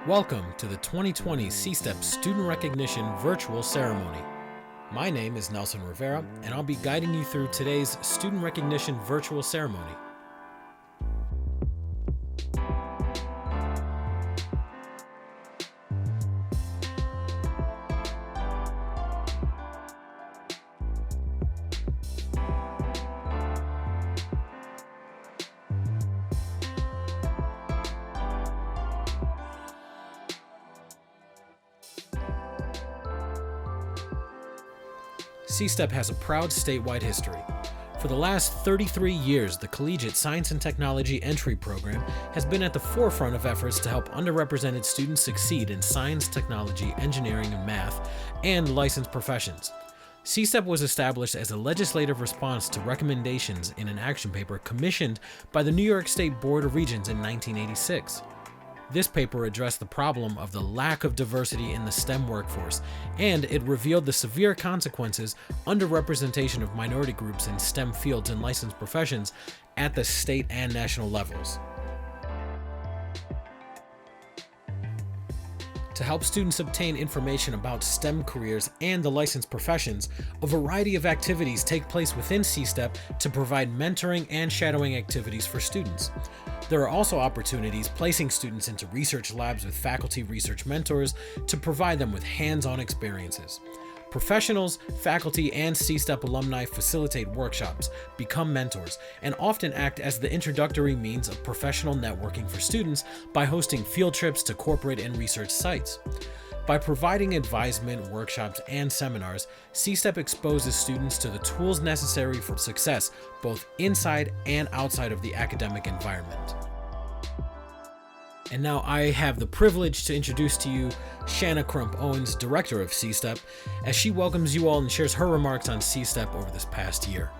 Welcome to the 2020 CSTEP Student Recognition Virtual Ceremony. My name is Nelson Rivera, and I'll be guiding you through today's Student Recognition Virtual Ceremony. CSTEP has a proud statewide history. For the last 33 years, the Collegiate Science and Technology Entry Program has been at the forefront of efforts to help underrepresented students succeed in science, technology, engineering, and math, and licensed professions. CSTEP was established as a legislative response to recommendations in an action paper commissioned by the New York State Board of Regents in 1986. This paper addressed the problem of the lack of diversity in the STEM workforce, and it revealed the severe consequences underrepresentation of minority groups in STEM fields and licensed professions at the state and national levels. To help students obtain information about STEM careers and the licensed professions, a variety of activities take place within CSTEP to provide mentoring and shadowing activities for students. There are also opportunities placing students into research labs with faculty research mentors to provide them with hands-on experiences. Professionals, faculty, and CSTEP alumni facilitate workshops, become mentors, and often act as the introductory means of professional networking for students by hosting field trips to corporate and research sites. By providing advisement, workshops, and seminars, CSTEP exposes students to the tools necessary for success, both inside and outside of the academic environment. And now I have the privilege to introduce to you Shanna Crump-Owens, Director of CSTEP, as she welcomes you all and shares her remarks on CSTEP over this past year.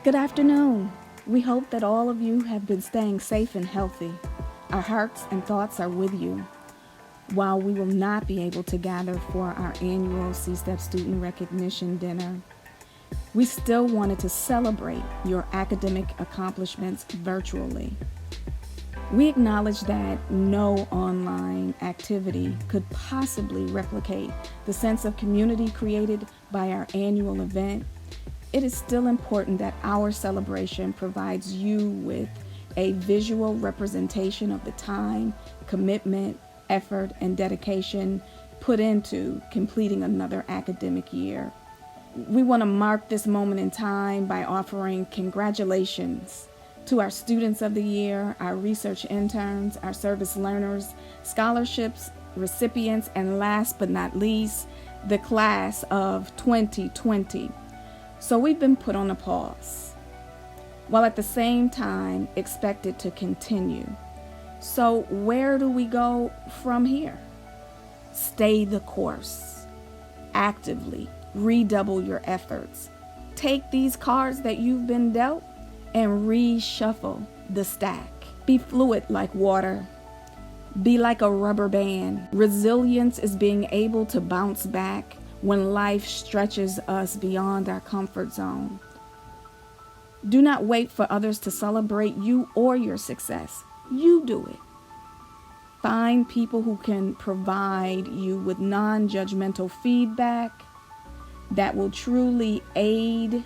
Good afternoon. We hope that all of you have been staying safe and healthy. Our hearts and thoughts are with you. While we will not be able to gather for our annual CSTEP Student Recognition Dinner, we still wanted to celebrate your academic accomplishments virtually. We acknowledge that no online activity could possibly replicate the sense of community created by our annual event. It is still important that our celebration provides you with a visual representation of the time, commitment, effort, and dedication put into completing another academic year. We want to mark this moment in time by offering congratulations to our students of the year, our research interns, our service learners, scholarships, recipients, and last but not least, the class of 2020. So we've been put on a pause, while at the same time expected to continue. So where do we go from here? Stay the course. Actively redouble your efforts. Take these cards that you've been dealt and reshuffle the stack. Be fluid like water. Be like a rubber band. Resilience is being able to bounce back when life stretches us beyond our comfort zone. Do not wait for others to celebrate you or your success. You do it. Find people who can provide you with non-judgmental feedback that will truly aid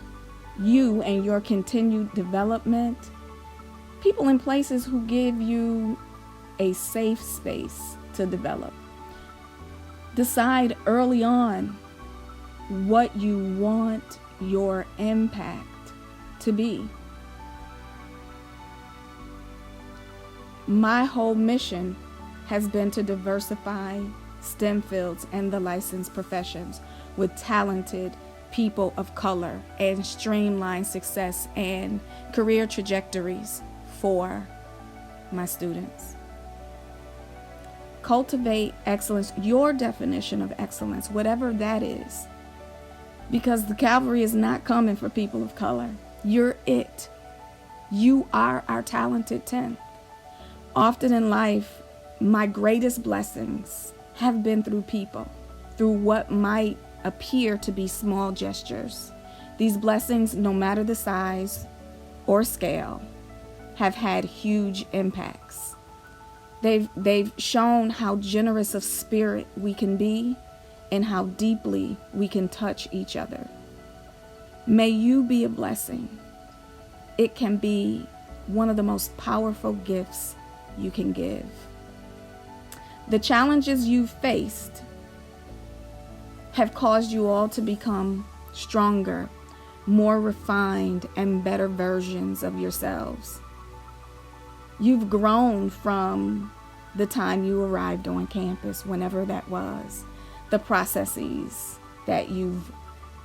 you and your continued development. People in places who give you a safe space to develop. Decide early on what you want your impact to be. My whole mission has been to diversify STEM fields and the licensed professions with talented people of color and streamline success and career trajectories for my students. Cultivate excellence, your definition of excellence, whatever that is, because the cavalry is not coming for people of color. You're it. You are our talented 10. Often in life, my greatest blessings have been through people, through what might appear to be small gestures. These blessings, no matter the size or scale, have had huge impacts. They've shown how generous of spirit we can be and how deeply we can touch each other. May you be a blessing. It can be one of the most powerful gifts you can give. The challenges you've faced have caused you all to become stronger, more refined, and better versions of yourselves. You've grown from the time you arrived on campus, whenever that was, the processes that you've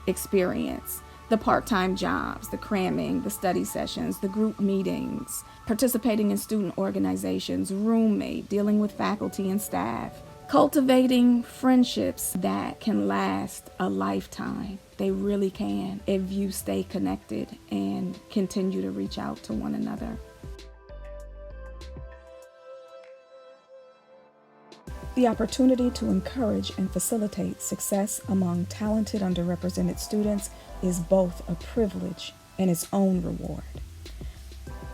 experienced, the part-time jobs, the cramming, the study sessions, the group meetings, participating in student organizations, roommate, dealing with faculty and staff, cultivating friendships that can last a lifetime. They really can if you stay connected and continue to reach out to one another. The opportunity to encourage and facilitate success among talented underrepresented students is both a privilege and its own reward.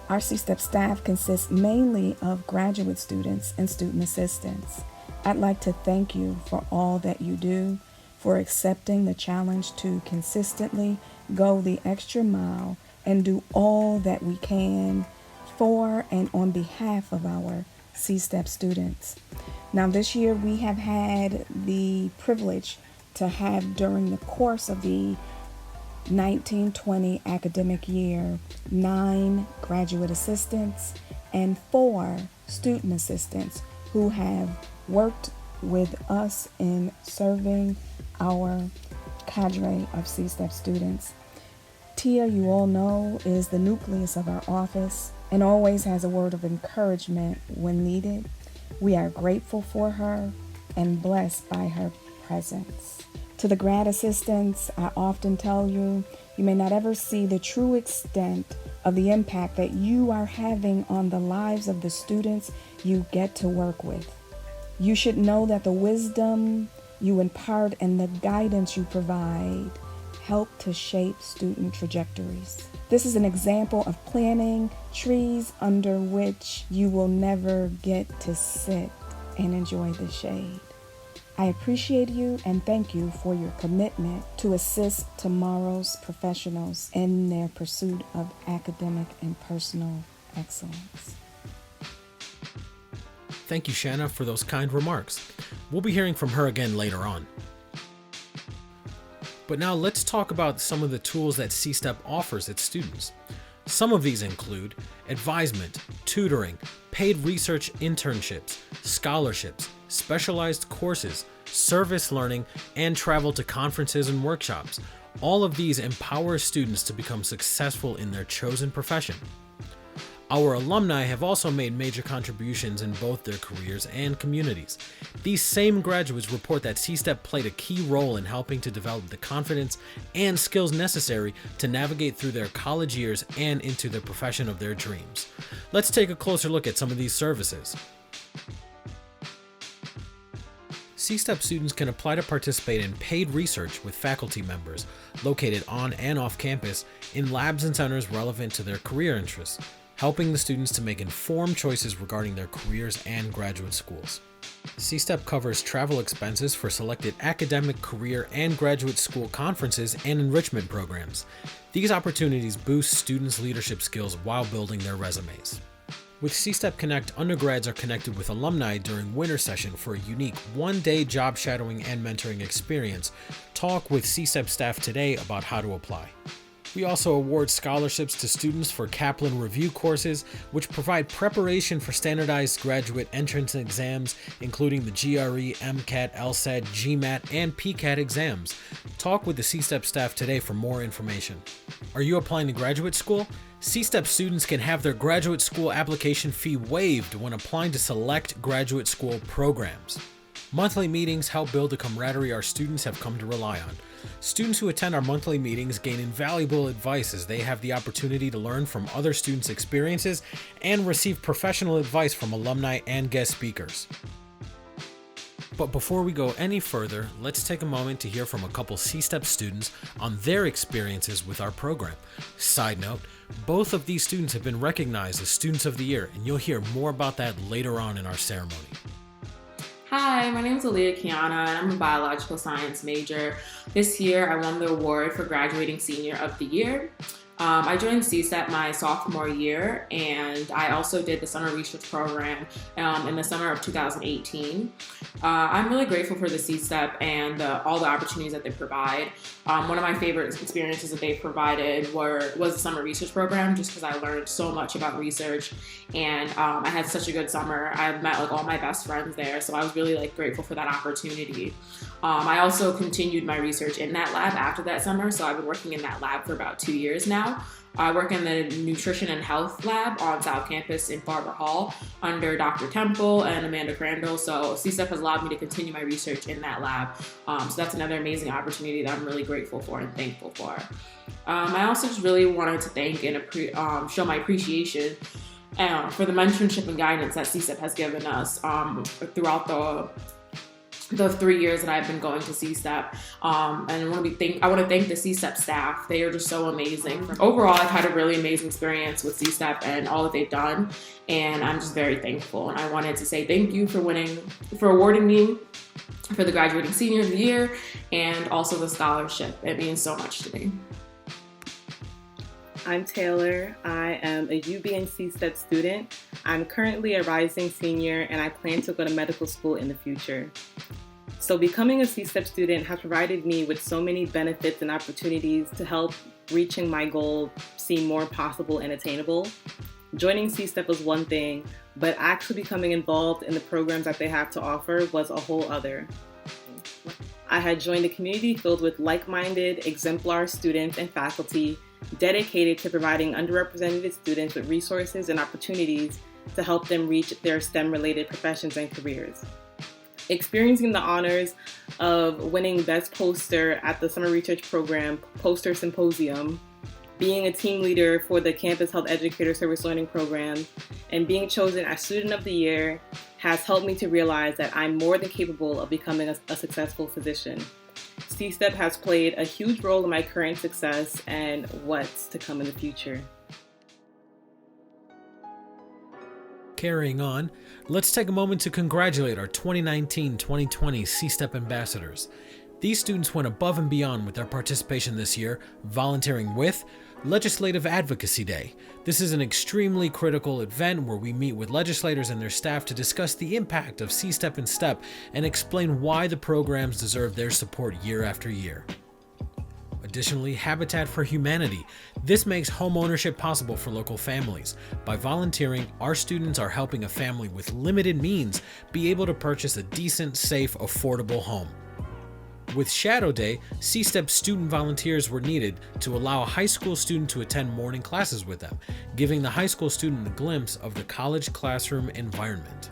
Our CSTEP staff consists mainly of graduate students and student assistants. I'd like to thank you for all that you do, for accepting the challenge to consistently go the extra mile and do all that we can for and on behalf of our CSTEP students. Now, this year we have had the privilege to have, during the course of the 1920 academic year, 9 graduate assistants and 4 student assistants who have worked with us in serving our cadre of CSTEP students. Tia, you all know, is the nucleus of our office and always has a word of encouragement when needed. We are grateful for her and blessed by her presence. To the grad assistants, I often tell you, you may not ever see the true extent of the impact that you are having on the lives of the students you get to work with. You should know that the wisdom you impart and the guidance you provide help to shape student trajectories. This is an example of planting trees under which you will never get to sit and enjoy the shade. I appreciate you and thank you for your commitment to assist tomorrow's professionals in their pursuit of academic and personal excellence. Thank you, Shanna, for those kind remarks. We'll be hearing from her again later on. But now let's talk about some of the tools that CSTEP offers its students. Some of these include advisement, tutoring, paid research internships, scholarships, specialized courses, service learning, and travel to conferences and workshops. All of these empower students to become successful in their chosen profession. Our alumni have also made major contributions in both their careers and communities. These same graduates report that CSTEP played a key role in helping to develop the confidence and skills necessary to navigate through their college years and into the profession of their dreams. Let's take a closer look at some of these services. CSTEP students can apply to participate in paid research with faculty members located on and off campus in labs and centers relevant to their career interests, helping the students to make informed choices regarding their careers and graduate schools. CSTEP covers travel expenses for selected academic, career, and graduate school conferences and enrichment programs. These opportunities boost students' leadership skills while building their resumes. With CSTEP Connect, undergrads are connected with alumni during winter session for a unique one-day job shadowing and mentoring experience. Talk with CSTEP staff today about how to apply. We also award scholarships to students for Kaplan review courses, which provide preparation for standardized graduate entrance exams, including the GRE, MCAT, LSAT, GMAT, and PCAT exams. Talk with the CSTEP staff today for more information. Are you applying to graduate school? CSTEP students can have their graduate school application fee waived when applying to select graduate school programs. Monthly meetings help build the camaraderie our students have come to rely on. Students who attend our monthly meetings gain invaluable advice as they have the opportunity to learn from other students' experiences and receive professional advice from alumni and guest speakers. But before we go any further, let's take a moment to hear from a couple CSTEP students on their experiences with our program. Side note, both of these students have been recognized as Students of the Year, and you'll hear more about that later on in our ceremony. Hi, my name is Aaliyah Kiana, and I'm a biological science major. This year, I won the award for Graduating Senior of the Year. I joined CSTEP my sophomore year, and I also did the summer research program in the summer of 2018. I'm really grateful for the CSTEP and all the opportunities that they provide. One of my favorite experiences that they provided was the summer research program, just because I learned so much about research, and I had such a good summer. I met all my best friends there, so I was really grateful for that opportunity. I also continued my research in that lab after that summer, so I've been working in that lab for about 2 years now. I work in the Nutrition and Health Lab on South Campus in Barber Hall under Dr. Temple and Amanda Crandall, so CSTEP has allowed me to continue my research in that lab. So that's another amazing opportunity that I'm really grateful for and thankful for. I also just really wanted to thank and show my appreciation for the mentorship and guidance that CSTEP has given us throughout the 3 years that I've been going to CSTEP, and I want to thank the CSTEP staff. They are just so amazing. Overall, I've had a really amazing experience with CSTEP and all that they've done, and I'm just very thankful. And I wanted to say thank you for awarding me for the Graduating Senior of the Year, and also the scholarship. It means so much to me. I'm Taylor. I am a UB and CSTEP student. I'm currently a rising senior, and I plan to go to medical school in the future. So becoming a CSTEP student has provided me with so many benefits and opportunities to help reaching my goal seem more possible and attainable. Joining CSTEP was one thing, but actually becoming involved in the programs that they have to offer was a whole other. I had joined a community filled with like-minded, exemplar students and faculty dedicated to providing underrepresented students with resources and opportunities to help them reach their STEM-related professions and careers. Experiencing the honors of winning Best Poster at the Summer Research Program Poster Symposium, being a team leader for the Campus Health Educator Service Learning Program, and being chosen as Student of the Year has helped me to realize that I'm more than capable of becoming a successful physician. CSTEP has played a huge role in my current success and what's to come in the future. Carrying on, let's take a moment to congratulate our 2019-2020 CSTEP ambassadors. These students went above and beyond with their participation this year, volunteering with Legislative Advocacy Day. This is an extremely critical event where we meet with legislators and their staff to discuss the impact of CSTEP and STEP and explain why the programs deserve their support year after year. Additionally, Habitat for Humanity. This makes home ownership possible for local families. By volunteering, our students are helping a family with limited means be able to purchase a decent, safe, affordable home. With Shadow Day, CSTEP student volunteers were needed to allow a high school student to attend morning classes with them, giving the high school student a glimpse of the college classroom environment.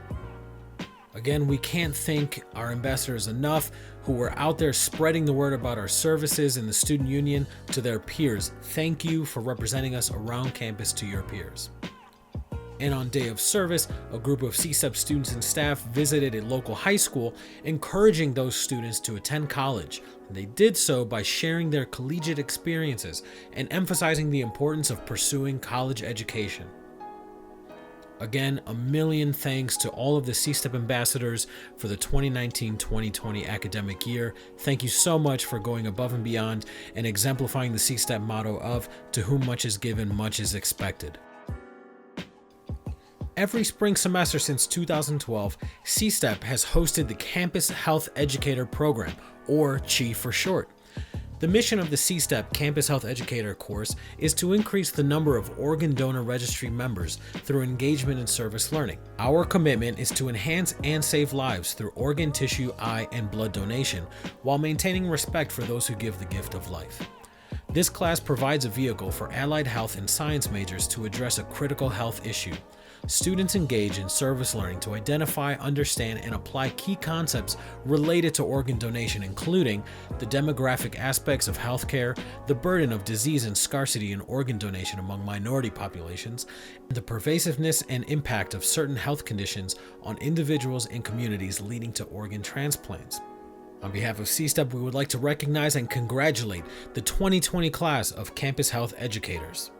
Again, we can't thank our ambassadors enough who were out there spreading the word about our services in the student union to their peers. Thank you for representing us around campus to your peers. And on Day of Service, a group of CSTEP students and staff visited a local high school, encouraging those students to attend college. They did so by sharing their collegiate experiences and emphasizing the importance of pursuing college education. Again, a million thanks to all of the CSTEP ambassadors for the 2019-2020 academic year. Thank you so much for going above and beyond and exemplifying the CSTEP motto of, "To whom much is given, much is expected." Every spring semester since 2012, CSTEP has hosted the Campus Health Educator Program, or CHE for short. The mission of the CSTEP Campus Health Educator course is to increase the number of organ donor registry members through engagement in service learning. Our commitment is to enhance and save lives through organ, tissue, eye, and blood donation, while maintaining respect for those who give the gift of life. This class provides a vehicle for allied health and science majors to address a critical health issue. students engage in service learning to identify, understand, and apply key concepts related to organ donation, including the demographic aspects of healthcare, the burden of disease and scarcity in organ donation among minority populations, and the pervasiveness and impact of certain health conditions on individuals and communities leading to organ transplants. On behalf of CSTEP, we would like to recognize and congratulate the 2020 class of Campus Health Educators.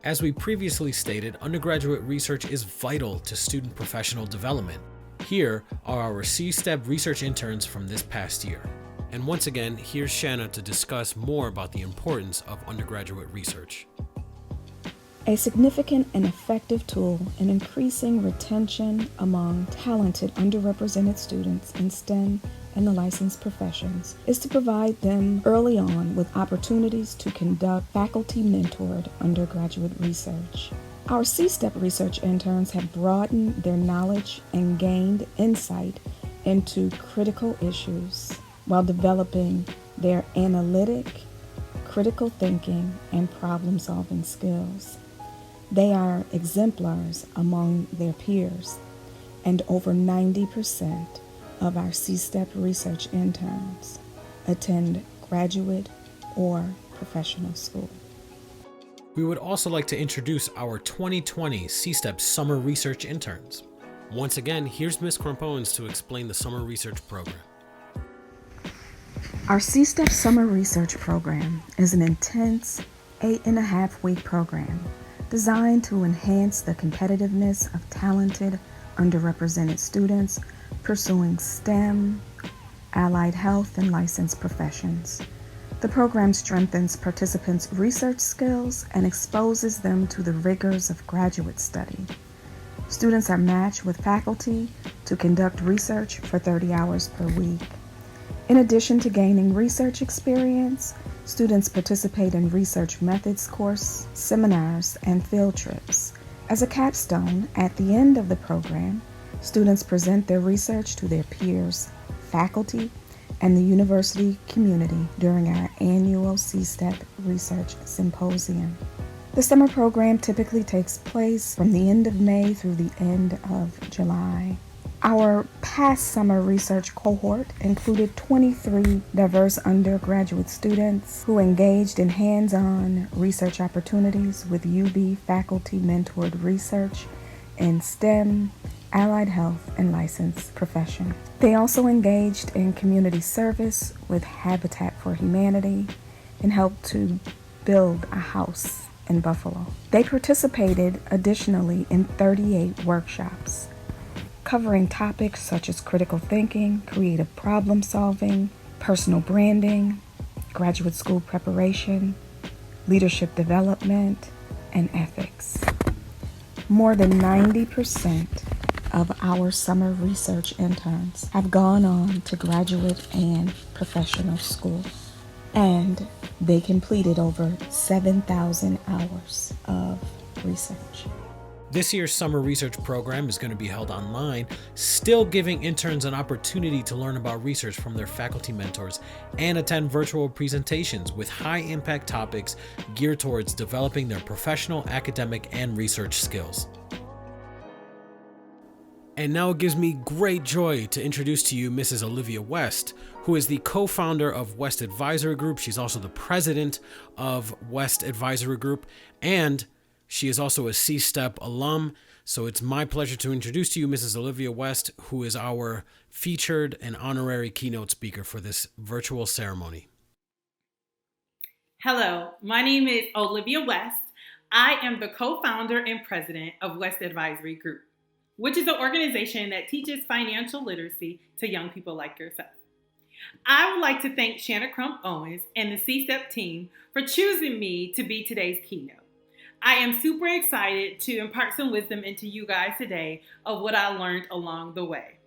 As we previously stated, undergraduate research is vital to student professional development. Here are our CSTEP research interns from this past year. And once again, here's Shanna to discuss more about the importance of undergraduate research. A significant and effective tool in increasing retention among talented underrepresented students in STEM and the licensed professions is to provide them early on with opportunities to conduct faculty-mentored undergraduate research. Our CSTEP research interns have broadened their knowledge and gained insight into critical issues while developing their analytic, critical thinking, and problem-solving skills. They are exemplars among their peers, and over 90% of our CSTEP research interns attend graduate or professional school. We would also like to introduce our 2020 CSTEP Summer Research Interns. Once again, here's Ms. Crumpowens to explain the Summer Research Program. Our CSTEP Summer Research Program is an intense 8.5-week program designed to enhance the competitiveness of talented, underrepresented students pursuing STEM, allied health, and licensed professions. The program strengthens participants' research skills and exposes them to the rigors of graduate study. Students are matched with faculty to conduct research for 30 hours per week. In addition to gaining research experience, students participate in research methods course, seminars, and field trips. As a capstone, at the end of the program, students present their research to their peers, faculty, and the university community during our annual CSTEP Research Symposium. The summer program typically takes place from the end of May through the end of July. Our past summer research cohort included 23 diverse undergraduate students who engaged in hands-on research opportunities with UB faculty-mentored research in STEM, allied health, and licensed profession. They also engaged in community service with Habitat for Humanity and helped to build a house in Buffalo. They participated additionally in 38 workshops, covering topics such as critical thinking, creative problem solving, personal branding, graduate school preparation, leadership development, and ethics. More than 90% of our summer research interns have gone on to graduate and professional school, and they completed over 7,000 hours of research. This year's summer research program is going to be held online, still giving interns an opportunity to learn about research from their faculty mentors and attend virtual presentations with high-impact topics geared towards developing their professional, academic, and research skills. And now it gives me great joy to introduce to you Mrs. Olivia West, who is the co-founder of West Advisory Group. She's also the president of West Advisory Group, and she is also a CSTEP alum. So it's my pleasure to introduce to you Mrs. Olivia West, who is our featured and honorary keynote speaker for this virtual ceremony. Hello, my name is Olivia West. I am the co-founder and president of West Advisory Group, which is an organization that teaches financial literacy to young people like yourself. I would like to thank Shanna Crump-Owens and the CSTEP team for choosing me to be today's keynote. I am super excited to impart some wisdom into you guys today of what I learned along the way.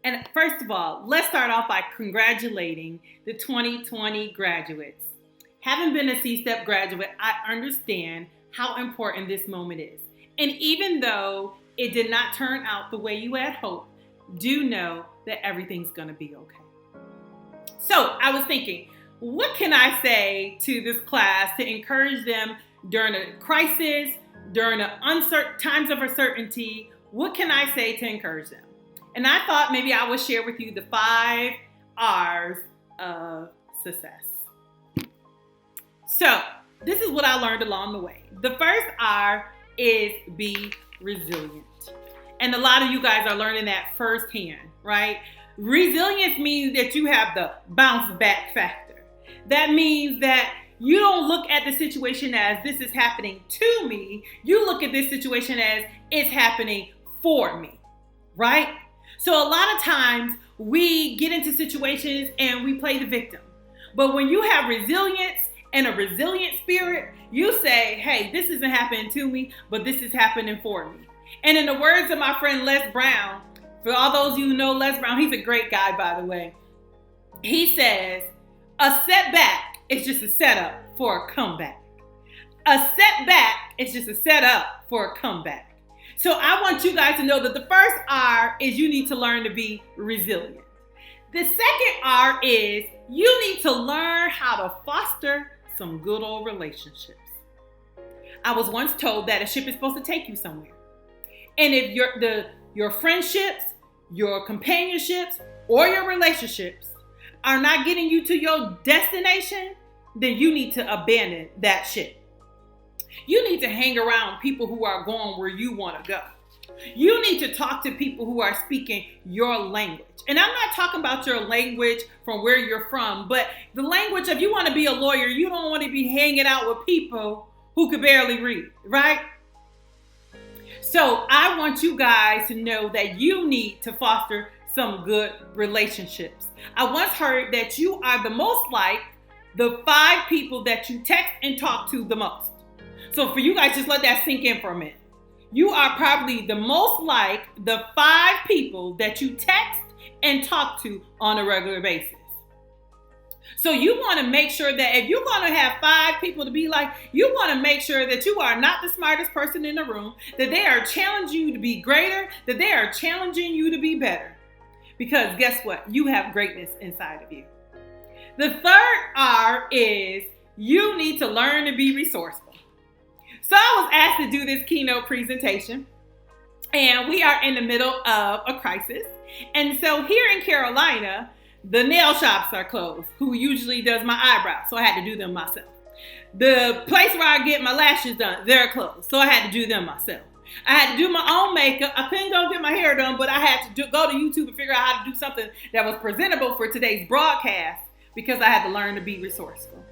And first of all, let's start off by congratulating the 2020 graduates. Having been a CSTEP graduate, I understand how important this moment is. And even though it did not turn out the way you had hoped, do know that everything's gonna be okay. So I was thinking, what can I say to this class to encourage them during a crisis, during times of uncertainty? What can I say to encourage them? And I thought maybe I would share with you the 5 R's of success. So this is what I learned along the way. The first R is be resilient. And a lot of you guys are learning that firsthand, right? Resilience means that you have the bounce back factor. That means that you don't look at the situation as this is happening to me. You look at this situation as it's happening for me, right? So a lot of times we get into situations and we play the victim. But when you have resilience and a resilient spirit, you say, hey, this isn't happening to me, but this is happening for me. And in the words of my friend Les Brown, for all those of you who know Les Brown, he's a great guy, by the way. He says, a setback is just a setup for a comeback. A setback is just a setup for a comeback. So I want you guys to know that the first R is you need to learn to be resilient. The second R is you need to learn how to foster some good old relationships. I was once told that a ship is supposed to take you somewhere. And if your friendships, your companionships, or your relationships are not getting you to your destination, then you need to abandon that ship. You need to hang around people who are going where you want to go. You need to talk to people who are speaking your language. And I'm not talking about your language from where you're from, but the language of you want to be a lawyer, you don't want to be hanging out with people who could barely read, right? So I want you guys to know that you need to foster some good relationships. I once heard that you are the most like the 5 people that you text and talk to the most. So for you guys, just let that sink in for a minute. You are probably the most like the 5 people that you text and talk to on a regular basis. So you want to make sure that if you're going to have 5 people to be like, you want to make sure that you are not the smartest person in the room, that they are challenging you to be greater, that they are challenging you to be better. Because guess what? You have greatness inside of you. The third R is you need to learn to be resourceful. So I was asked to do this keynote presentation, and we are in the middle of a crisis. And so here in Carolina, the nail shops are closed, who usually does my eyebrows, so I had to do them myself. The place where I get my lashes done, they're closed, so I had to do them myself. I had to do my own makeup. I couldn't go get my hair done, but I had to go to YouTube and figure out how to do something that was presentable for today's broadcast because I had to learn to be resourceful.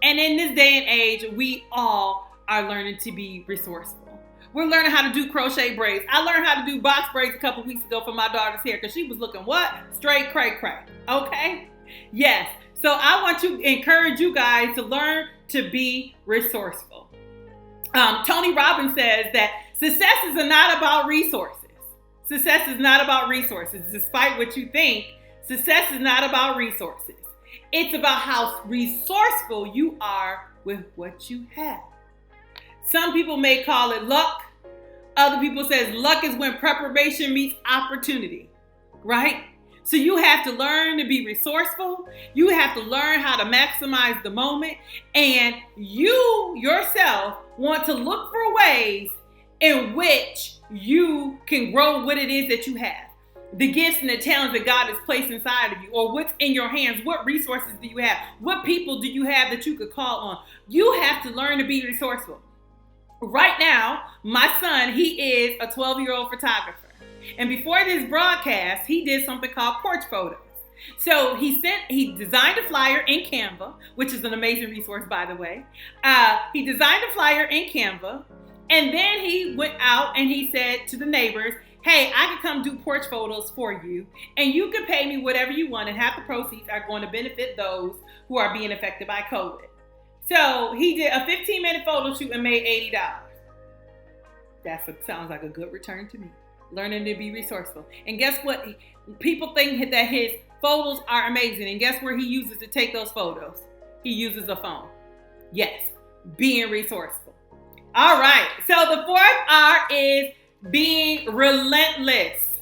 And in this day and age, we all are learning to be resourceful. We're learning how to do crochet braids. I learned how to do box braids a couple weeks ago for my daughter's hair because she was looking what? Straight cray cray. Okay? Yes. So I want to encourage you guys to learn to be resourceful. Tony Robbins says that success is not about resources. Success is not about resources. Despite what you think, success is not about resources. It's about how resourceful you are with what you have. Some people may call it luck. Other people says luck is when preparation meets opportunity, right? So you have to learn to be resourceful. You have to learn how to maximize the moment. And you yourself want to look for ways in which you can grow what it is that you have. The gifts and the talents that God has placed inside of you, or what's in your hands. What resources do you have? What people do you have that you could call on? You have to learn to be resourceful. Right now, my son, he is a 12-year-old photographer. And before this broadcast, he did something called porch photos. So he designed a flyer in Canva, which is an amazing resource, by the way. He designed a flyer in Canva, and then he went out and he said to the neighbors, hey, I can come do porch photos for you, and you can pay me whatever you want, and half the proceeds are going to benefit those who are being affected by COVID. So he did a 15-minute photo shoot and made $80. That sounds like a good return to me. Learning to be resourceful. And guess what? People think that his photos are amazing. And guess where he uses to take those photos? He uses a phone. Yes, being resourceful. All right. So the 4th R is being relentless.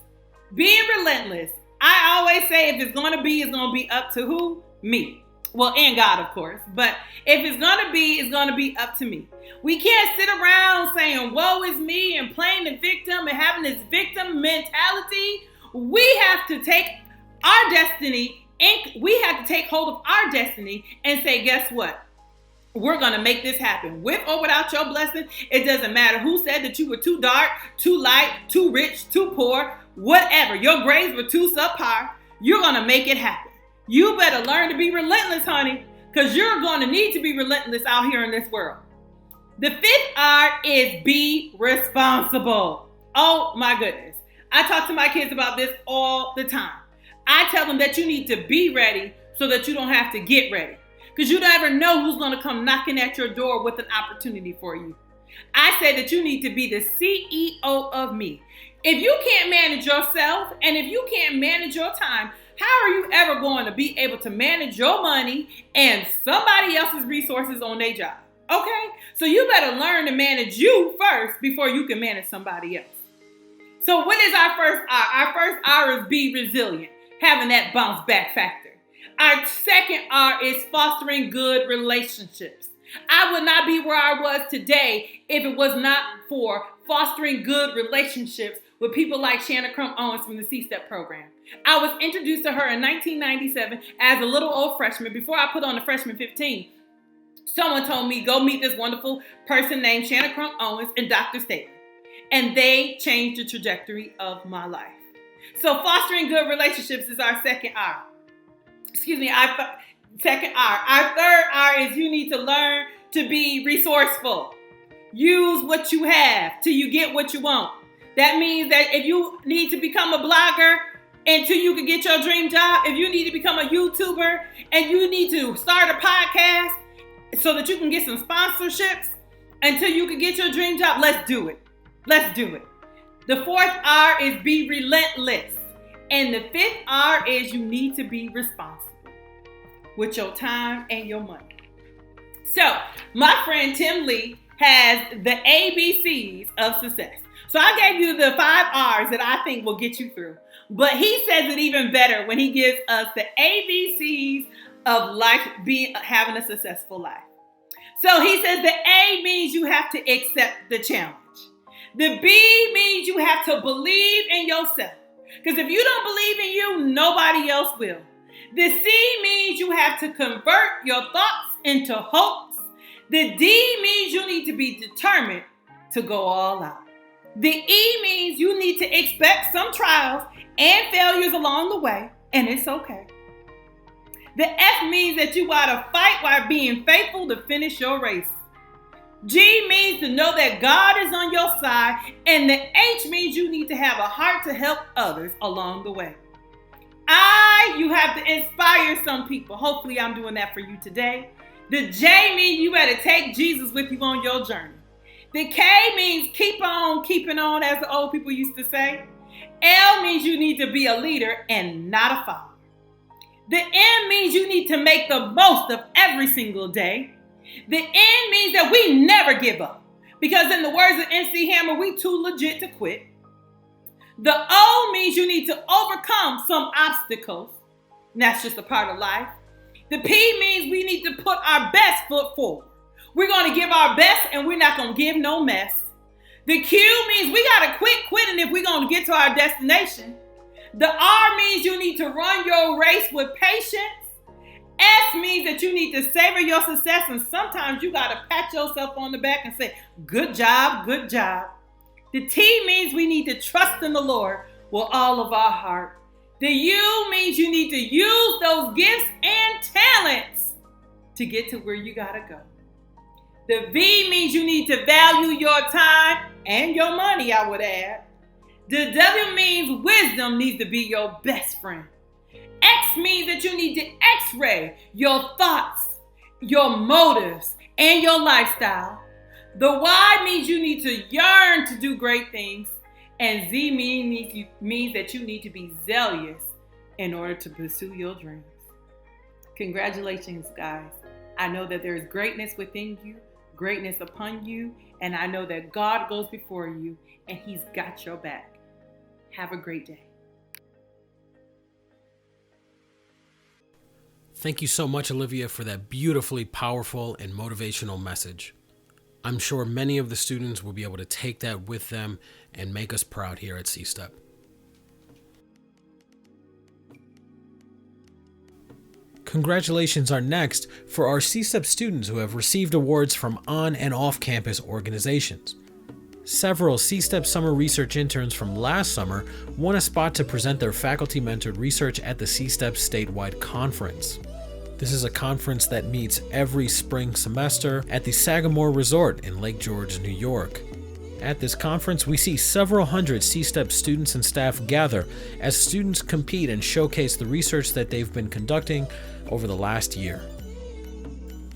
Being relentless. I always say if it's going to be up to who? Me. Well, and God, of course. But if it's going to be up to me. We can't sit around saying, woe is me, and playing the victim and having this victim mentality. We have to take our destiny, and we have to take hold of our destiny and say, guess what? We're going to make this happen. With or without your blessing, it doesn't matter who said that you were too dark, too light, too rich, too poor, whatever. Your grades were too subpar. You're going to make it happen. You better learn to be relentless, honey, because you're going to need to be relentless out here in this world. The fifth R is be responsible. Oh my goodness. I talk to my kids about this all the time. I tell them that you need to be ready so that you don't have to get ready. Because you never know who's going to come knocking at your door with an opportunity for you. I say that you need to be the CEO of me. If you can't manage yourself and if you can't manage your time, how are you ever going to be able to manage your money and somebody else's resources on their job? Okay? So you better learn to manage you first before you can manage somebody else. So what is our first R? Our first R is be resilient, having that bounce back factor. Our second R is fostering good relationships. I would not be where I was today if it was not for fostering good relationships with people like Shanna Crump Owens from the CSTEP program. I was introduced to her in 1997 as a little old freshman. Before I put on the freshman 15, someone told me, go meet this wonderful person named Shanna Crump Owens and Dr. Staley. And they changed the trajectory of my life. So fostering good relationships is our second R. Our second R. Our third R is you need to learn to be resourceful. Use what you have till you get what you want. That means that if you need to become a blogger until you can get your dream job, if you need to become a YouTuber and you need to start a podcast so that you can get some sponsorships until you can get your dream job, let's do it. Let's do it. The fourth R is be relentless. And the fifth R is you need to be responsible with your time and your money. So my friend Tim Lee has the ABCs of success. So I gave you the 5 R's that I think will get you through. But he says it even better when he gives us the ABCs of life, having a successful life. So he says the A means you have to accept the challenge. The B means you have to believe in yourself. Because if you don't believe in you, nobody else will. The C means you have to convert your thoughts into hopes. The D means you need to be determined to go all out. The E means you need to expect some trials and failures along the way, and it's okay. The F means that you gotta fight while being faithful to finish your race. G means to know that God is on your side, and the H means you need to have a heart to help others along the way. You have to inspire some people. Hopefully I'm doing that for you today. The J means you better take Jesus with you on your journey. The K means keep on keeping on, as the old people used to say. L means you need to be a leader and not a follower. The M means you need to make the most of every single day. The N means that we never give up, because in the words of MC Hammer, we too legit to quit. The O means you need to overcome some obstacles. And that's just a part of life. The P means we need to put our best foot forward. We're going to give our best and we're not going to give no mess. The Q means we got to quit quitting if we're going to get to our destination. The R means you need to run your race with patience. S means that you need to savor your success, and sometimes you got to pat yourself on the back and say, good job, good job. The T means we need to trust in the Lord with all of our heart. The U means you need to use those gifts and talents to get to where you got to go. The V means you need to value your time and your money, I would add. The W means wisdom needs to be your best friend. X means that you need to x-ray your thoughts, your motives, and your lifestyle. The Y means you need to yearn to do great things. And Z means that you need to be zealous in order to pursue your dreams. Congratulations, guys. I know that there is greatness within you, greatness upon you, and I know that God goes before you and He's got your back. Have a great day. Thank you so much, Olivia, for that beautifully powerful and motivational message. I'm sure many of the students will be able to take that with them and make us proud here at CSTEP. Congratulations are next for our CSTEP students who have received awards from on and off-campus organizations. Several CSTEP summer research interns from last summer won a spot to present their faculty-mentored research at the CSTEP statewide conference. This is a conference that meets every spring semester at the Sagamore Resort in Lake George, New York. At this conference, we see several hundred CSTEP students and staff gather as students compete and showcase the research that they've been conducting over the last year.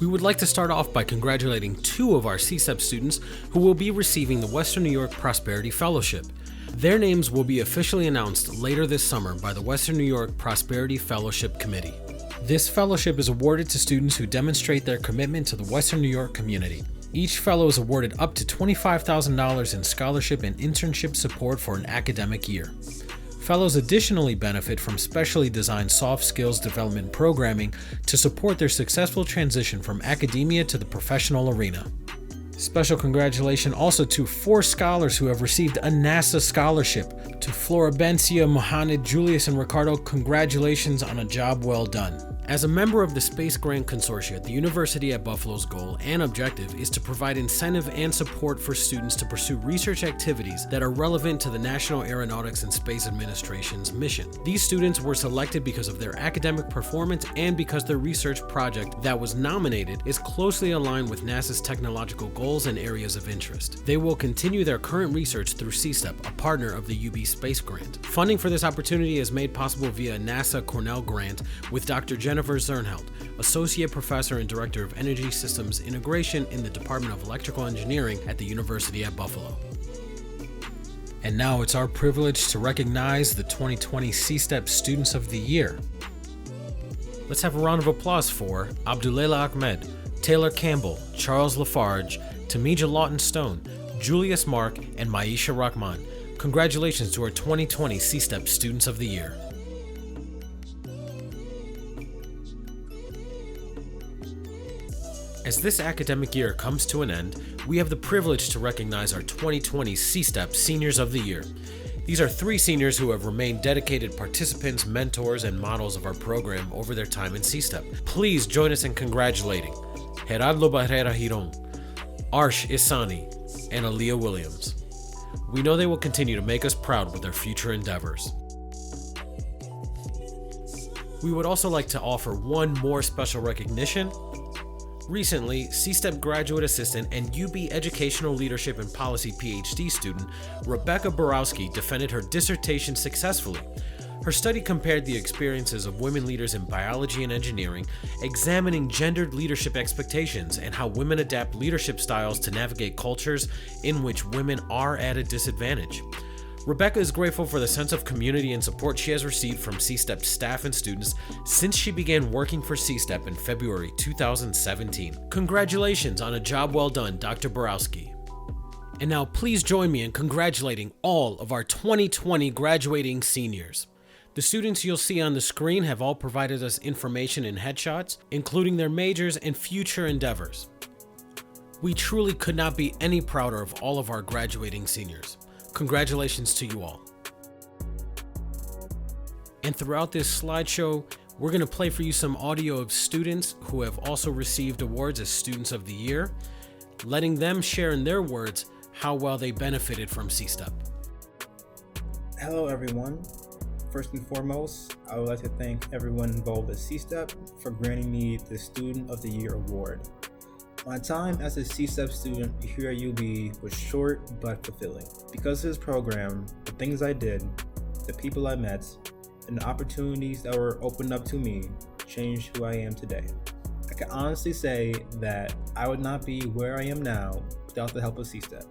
We would like to start off by congratulating two of our CSTEP students who will be receiving the Western New York Prosperity Fellowship. Their names will be officially announced later this summer by the Western New York Prosperity Fellowship Committee. This fellowship is awarded to students who demonstrate their commitment to the Western New York community. Each fellow is awarded up to $25,000 in scholarship and internship support for an academic year. Fellows additionally benefit from specially designed soft skills development programming to support their successful transition from academia to the professional arena. Special congratulations also to 4 scholars who have received a NASA scholarship. To Florencia, Mohamed, Julius, and Ricardo, congratulations on a job well done. As a member of the Space Grant Consortia, the University at Buffalo's goal and objective is to provide incentive and support for students to pursue research activities that are relevant to the National Aeronautics and Space Administration's mission. These students were selected because of their academic performance and because their research project that was nominated is closely aligned with NASA's technological goals and areas of interest. They will continue their current research through CSTEP, a partner of the UB Space Grant. Funding for this opportunity is made possible via a NASA Cornell grant with Dr. Jennifer Zernheld, Associate Professor and Director of Energy Systems Integration in the Department of Electrical Engineering at the University at Buffalo. And now it's our privilege to recognize the 2020 CSTEP Students of the Year. Let's have a round of applause for Abdulela Ahmed, Taylor Campbell, Charles Lafarge, Tamija Lawton-Stone, Julius Mark, and Maisha Rahman. Congratulations to our 2020 CSTEP Students of the Year. As this academic year comes to an end, we have the privilege to recognize our 2020 CSTEP Seniors of the Year. These are 3 seniors who have remained dedicated participants, mentors, and models of our program over their time in CSTEP. Please join us in congratulating Gerardo Barrera Giron, Arsh Isani, and Aaliyah Williams. We know they will continue to make us proud with their future endeavors. We would also like to offer one more special recognition. Recently, CSTEP graduate assistant and UB Educational Leadership and Policy PhD student Rebecca Borowski defended her dissertation successfully. Her study compared the experiences of women leaders in biology and engineering, examining gendered leadership expectations and how women adapt leadership styles to navigate cultures in which women are at a disadvantage. Rebecca is grateful for the sense of community and support she has received from CSTEP staff and students since she began working for CSTEP in February 2017. Congratulations on a job well done, Dr. Borowski. And now please join me in congratulating all of our 2020 graduating seniors. The students you'll see on the screen have all provided us information and headshots, including their majors and future endeavors. We truly could not be any prouder of all of our graduating seniors. Congratulations to you all. And throughout this slideshow, we're going to play for you some audio of students who have also received awards as Students of the Year, letting them share in their words how well they benefited from CSTEP. Hello everyone. First and foremost, I would like to thank everyone involved at CSTEP for granting me the Student of the Year award. My time as a CSTEP student here at UB was short but fulfilling. Because of this program, the things I did, the people I met, and the opportunities that were opened up to me changed who I am today. I can honestly say that I would not be where I am now without the help of CSTEP.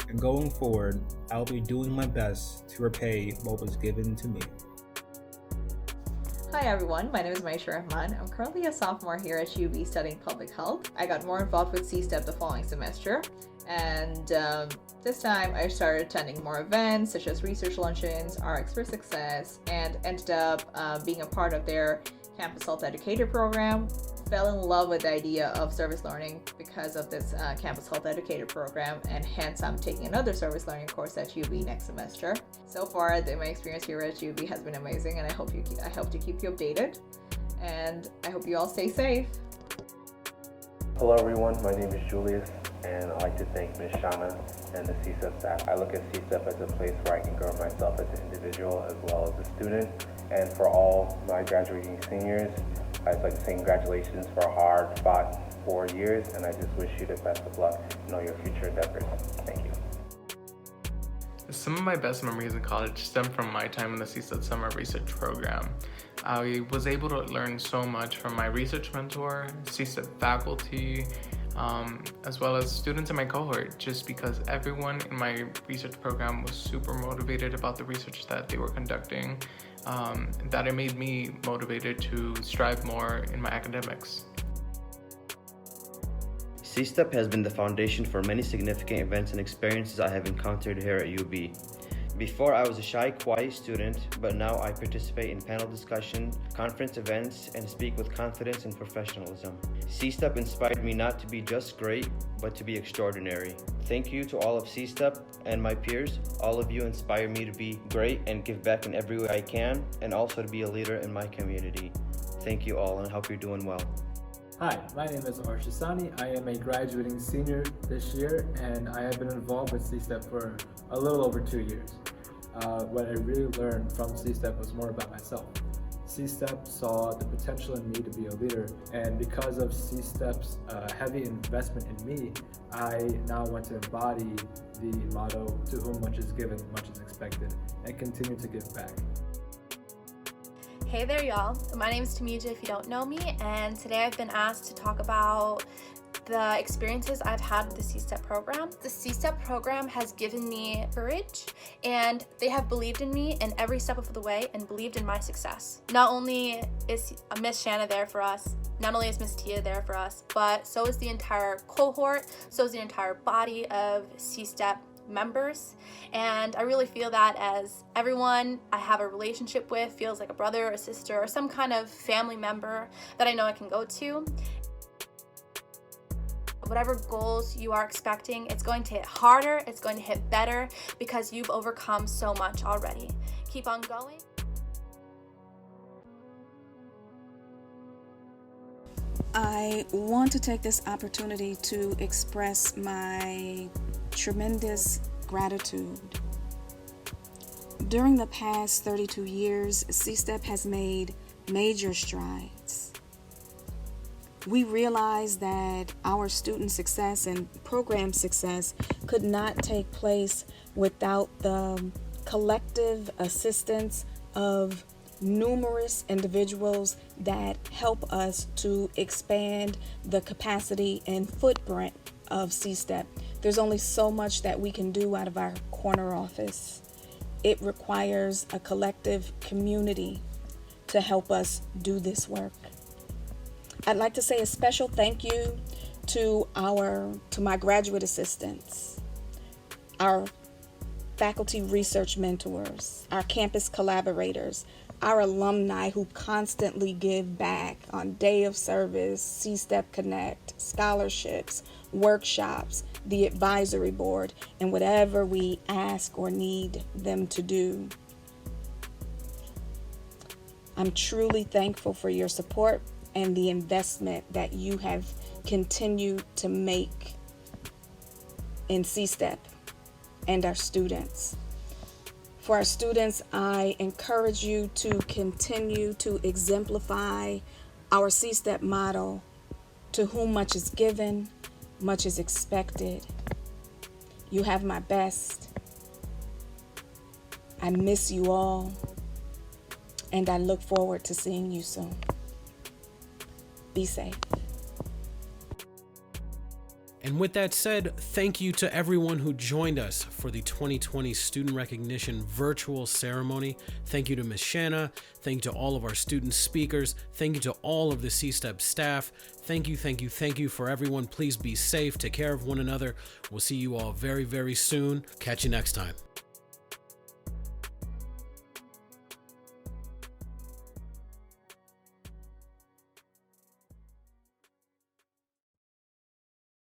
And going forward, I will be doing my best to repay what was given to me. Hi everyone, my name is Maisha Rahman. I'm currently a sophomore here at UB studying public health. I got more involved with CSTEP the following semester, and this time I started attending more events such as research luncheons, RX for Success, and ended up being a part of their Campus Health Educator program. Fell in love with the idea of service learning because of this Campus Health Educator program, and hence I'm taking another service learning course at UB next semester. So far, my experience here at UB has been amazing, and I hope to keep you updated, and I hope you all stay safe. Hello everyone, my name is Julius, and I'd like to thank Ms. Shauna and the CSTEP staff. I look at CSTEP as a place where I can grow myself as an individual as well as a student. And for all my graduating seniors, I'd like to say congratulations for a hard-fought 4 years, and I just wish you the best of luck in all your future endeavors. Thank you. Some of my best memories in college stem from my time in the CSTEP Summer Research Program. I was able to learn so much from my research mentor, CSTEP faculty, as well as students in my cohort, just because everyone in my research program was super motivated about the research that they were conducting, that it made me motivated to strive more in my academics. CSTEP has been the foundation for many significant events and experiences I have encountered here at UB. Before, I was a shy, quiet student, but now I participate in panel discussion, conference events, and speak with confidence and professionalism. CSTEP inspired me not to be just great, but to be extraordinary. Thank you to all of CSTEP and my peers. All of you inspire me to be great and give back in every way I can, and also to be a leader in my community. Thank you all, and I hope you're doing well. Hi, my name is Arshasani. I am a graduating senior this year, and I have been involved with CSTEP for a little over 2 years. What I really learned from CSTEP was more about myself. CSTEP saw the potential in me to be a leader, and because of CSTEP's heavy investment in me, I now want to embody the motto, to whom much is given, much is expected, and continue to give back. Hey there, y'all. My name is Tamija, if you don't know me, and today I've been asked to talk about the experiences I've had with the CSTEP program. The CSTEP program has given me courage, and they have believed in me in every step of the way and believed in my success. Not only is Miss Shanna there for us, not only is Miss Tia there for us, but so is the entire cohort, so is the entire body of CSTEP members, and I really feel that as everyone I have a relationship with feels like a brother or a sister or some kind of family member that I know I can go to. Whatever goals you are expecting, it's going to hit harder, it's going to hit better, because you've overcome so much already. Keep on going. I want to take this opportunity to express my tremendous gratitude. During the past 32 years, CSTEP has made major strides. We realized that our student success and program success could not take place without the collective assistance of numerous individuals that help us to expand the capacity and footprint of CSTEP. There's only so much that we can do out of our corner office. It requires a collective community to help us do this work. I'd like to say a special thank you to my graduate assistants, our faculty research mentors, our campus collaborators, our alumni who constantly give back on day of service, CSTEP Connect, scholarships, workshops, the advisory board, and whatever we ask or need them to do. I'm truly thankful for your support and the investment that you have continued to make in CSTEP and our students. For our students, I encourage you to continue to exemplify our CSTEP motto, to whom much is given, much is expected. You have my best. I miss you all, and I look forward to seeing you soon. Be safe. And with that said, thank you to everyone who joined us for the 2020 Student Recognition Virtual Ceremony. Thank you to Ms. Shanna. Thank you to all of our student speakers. Thank you to all of the CSTEP staff. Thank you for everyone. Please be safe. Take care of one another. We'll see you all very, very soon. Catch you next time.